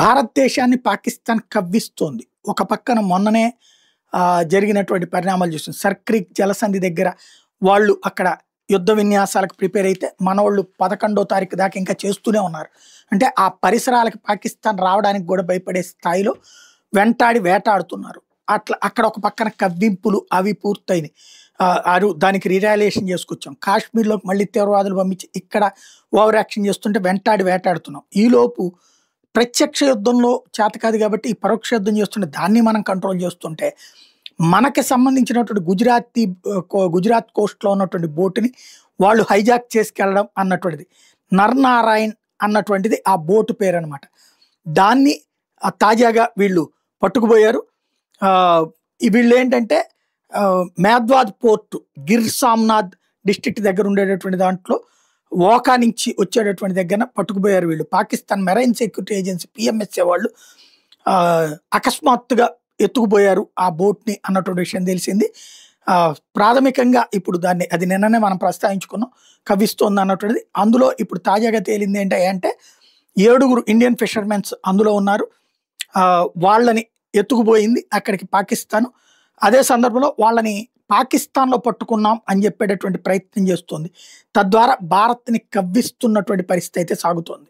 భారతదేశాన్ని పాకిస్తాన్ కవ్విస్తోంది. ఒక పక్కన మొన్ననే జరిగినటువంటి పరిణామాలు చూసాం. సర్క్రిక్ జలసంధి దగ్గర వాళ్ళు అక్కడ యుద్ధ విన్యాసాలకు ప్రిపేర్ అయితే మనోళ్ళు 11వ తారీఖు దాకా ఇంకా చేస్తూనే ఉన్నారు. అంటే ఆ పరిసరాలకు పాకిస్తాన్ రావడానికి కూడా భయపడే స్థాయిలో వెంటాడి వేటాడుతున్నారు. అట్లా అక్కడ ఒక పక్కన కవ్వింపులు అవి పూర్తయినాయి. దానికి రిటాలియేషన్ చేసుకొచ్చాం. కాశ్మీర్లోకి మళ్ళీ తీవ్రవాదులు పంపించి ఇక్కడ ఓవర్ యాక్షన్ చేస్తుంటే వెంటాడి వేటాడుతున్నాం. ఈలోపు ప్రత్యక్ష యుద్ధంలో చేత కాదు కాబట్టి ఈ పరోక్ష యుద్ధం చేస్తుంటే దాన్ని మనం కంట్రోల్ చేస్తుంటే మనకి సంబంధించినటువంటి గుజరాత్ కోస్ట్లో ఉన్నటువంటి బోటుని వాళ్ళు హైజాక్ చేసుకెళ్ళడం అన్నటువంటిది నర్నారాయణ్ అన్నటువంటిది ఆ బోటు పేరు అనమాట. దాన్ని తాజాగా వీళ్ళు పట్టుకుపోయారు. వీళ్ళు ఏంటంటే మేద్వాద్ పోర్టు గిర్ సామ్నాథ్ డిస్ట్రిక్ట్ దగ్గర ఉండేటటువంటి దాంట్లో ఓకా నుంచి వచ్చేటటువంటి దగ్గర పట్టుకుపోయారు వీళ్ళు. పాకిస్తాన్ మెరైన్ సెక్యూరిటీ ఏజెన్సీ పిఎంఎస్ఏ వాళ్ళు అకస్మాత్తుగా ఎత్తుకుపోయారు ఆ బోట్ని అన్నటువంటి విషయం తెలిసింది. ప్రాథమికంగా ఇప్పుడు అది నిన్ననే మనం ప్రస్తావించుకున్నాం, కవ్విస్తోంది అన్నటువంటిది. అందులో ఇప్పుడు తాజాగా తేలింది ఏంటంటే 7 ఇండియన్ ఫిషర్మెన్స్ అందులో ఉన్నారు. వాళ్ళని ఎత్తుకుపోయింది అక్కడికి పాకిస్తాన్. అదే సందర్భంలో వాళ్ళని పాకిస్తాన్లో పట్టుకున్నాం అని చెప్పేటటువంటి ప్రయత్నం చేస్తుంది. తద్వారా భారత్ని కవ్విస్తున్నటువంటి పరిస్థితి అయితే సాగుతోంది.